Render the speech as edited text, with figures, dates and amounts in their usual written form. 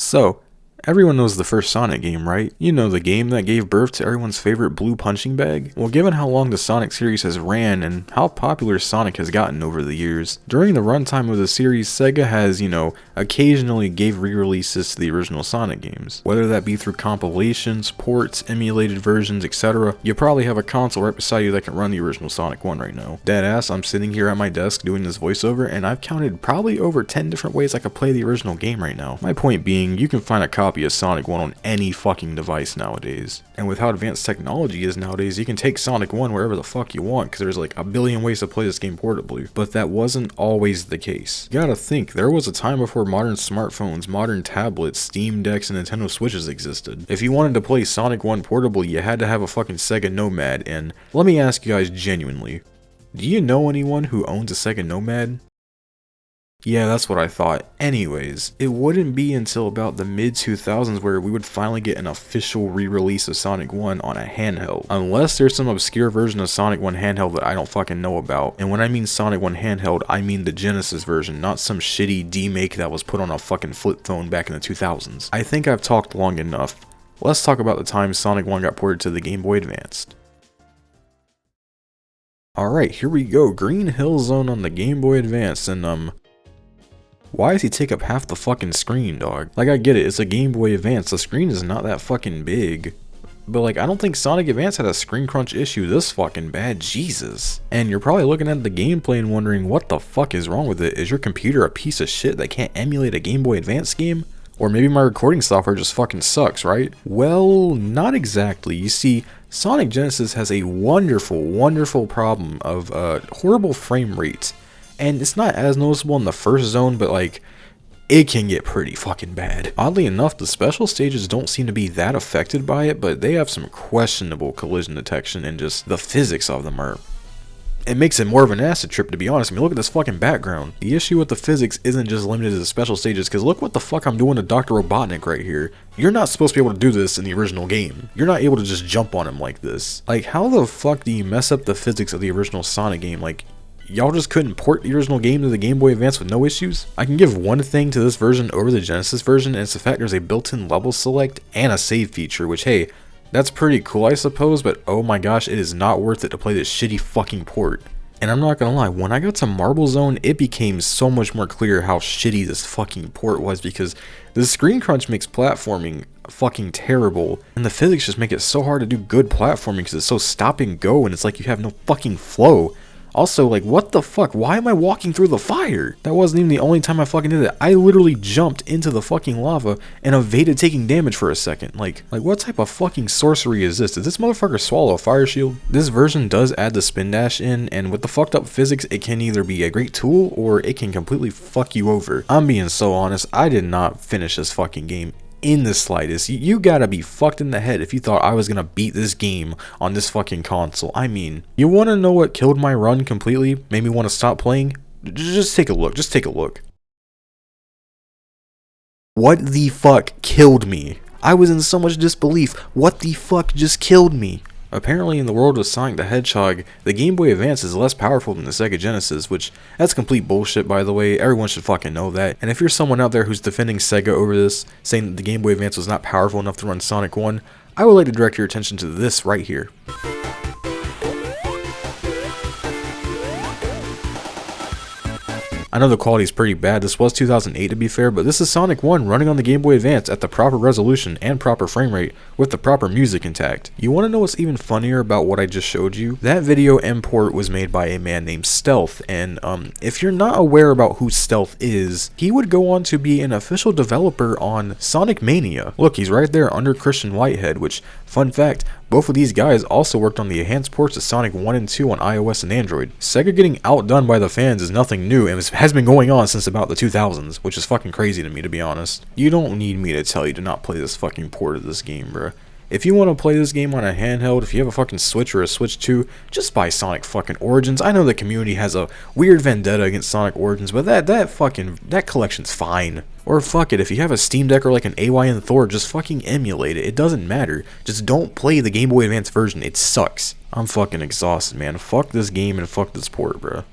So, everyone knows the first Sonic game, right? You know, the game that gave birth to everyone's favorite blue punching bag? Well, given how long the Sonic series has ran and how popular Sonic has gotten over the years, during the runtime of the series, Sega has, occasionally gave re-releases to the original Sonic games. Whether that be through compilations, ports, emulated versions, etc. You probably have a console right beside you that can run the original Sonic 1 right now. Deadass, I'm sitting here at my desk doing this voiceover and I've counted probably over 10 different ways I could play the original game right now. My point being, you can find a copy of Sonic 1 on any fucking device nowadays. And with how advanced technology is nowadays, you can take Sonic 1 wherever the fuck you want because there's like a billion ways to play this game portably. But that wasn't always the case. You gotta think, there was a time before modern smartphones, modern tablets, Steam Decks, and Nintendo Switches existed. If you wanted to play Sonic 1 portably, you had to have a fucking Sega Nomad, and let me ask you guys genuinely, do you know anyone who owns a Sega Nomad? Yeah, that's what I thought. Anyways, it wouldn't be until about the mid-2000s where we would finally get an official re-release of Sonic 1 on a handheld. Unless there's some obscure version of Sonic 1 handheld that I don't fucking know about. And when I mean Sonic 1 handheld, I mean the Genesis version, not some shitty D-make that was put on a fucking flip phone back in the 2000s. I think I've talked long enough. Let's talk about the time Sonic 1 got ported to the Game Boy Advance. Alright, here we go. Green Hill Zone on the Game Boy Advance, and why does he take up half the fucking screen, dog? Like, I get it, it's a Game Boy Advance, the screen is not that fucking big. But like, I don't think Sonic Advance had a screen crunch issue this fucking bad, Jesus. And you're probably looking at the gameplay and wondering, what the fuck is wrong with it? Is your computer a piece of shit that can't emulate a Game Boy Advance game? Or maybe my recording software just fucking sucks, right? Well, not exactly. You see, Sonic Genesis has a wonderful problem of horrible frame rates. And it's not as noticeable in the first zone, but like, it can get pretty fucking bad. Oddly enough, the special stages don't seem to be that affected by it, but they have some questionable collision detection, and just the physics of them it makes it more of an acid trip, to be honest. I mean, look at this fucking background. The issue with the physics isn't just limited to the special stages, because look what the fuck I'm doing to Dr. Robotnik right here. You're not supposed to be able to do this in the original game. You're not able to just jump on him like this. Like, how the fuck do you mess up the physics of the original Sonic game? Like, y'all just couldn't port the original game to the Game Boy Advance with no issues? I can give one thing to this version over the Genesis version, and it's the fact there's a built-in level select and a save feature, which, hey, that's pretty cool I suppose, but oh my gosh, it is not worth it to play this shitty fucking port. And I'm not gonna lie, when I got to Marble Zone, it became so much more clear how shitty this fucking port was, because the screen crunch makes platforming fucking terrible, and the physics just make it so hard to do good platforming because it's so stop and go, and it's like you have no fucking flow. Also, like, what the fuck? Why am I walking through the fire? That wasn't even the only time I fucking did it. I literally jumped into the fucking lava and evaded taking damage for a second. Like what type of fucking sorcery is this? Did this motherfucker swallow a fire shield? This version does add the spin dash in, and with the fucked up physics, it can either be a great tool or it can completely fuck you over. I'm being so honest, I did not finish this fucking game in the slightest. You gotta be fucked in the head if you thought I was gonna beat this game on this fucking console. I mean, you wanna know what killed my run completely, made me want to stop playing? Just take a look, just take a look. What the fuck killed me? I was in so much disbelief. What the fuck just killed me? Apparently in the world of Sonic the Hedgehog, the Game Boy Advance is less powerful than the Sega Genesis, which, that's complete bullshit by the way, everyone should fucking know that. And if you're someone out there who's defending Sega over this, saying that the Game Boy Advance was not powerful enough to run Sonic 1, I would like to direct your attention to this right here. I know the quality is pretty bad, this was 2008 to be fair, but this is Sonic 1 running on the Game Boy Advance at the proper resolution and proper frame rate with the proper music intact. You want to know what's even funnier about what I just showed you? That video import was made by a man named Stealth, and if you're not aware about who Stealth is, he would go on to be an official developer on Sonic Mania. Look, he's right there under Christian Whitehead, which, fun fact, both of these guys also worked on the enhanced ports of Sonic 1 and 2 on iOS and Android. Sega getting outdone by the fans is nothing new and has been going on since about the 2000s, which is fucking crazy to me, to be honest. You don't need me to tell you to not play this fucking port of this game, bruh. If you want to play this game on a handheld, if you have a fucking Switch or a Switch 2, just buy Sonic fucking Origins. I know the community has a weird vendetta against Sonic Origins, but that collection's fine. Or fuck it, if you have a Steam Deck or like an AYN Thor, just fucking emulate it. It doesn't matter. Just don't play the Game Boy Advance version. It sucks. I'm fucking exhausted, man. Fuck this game and fuck this port, bruh.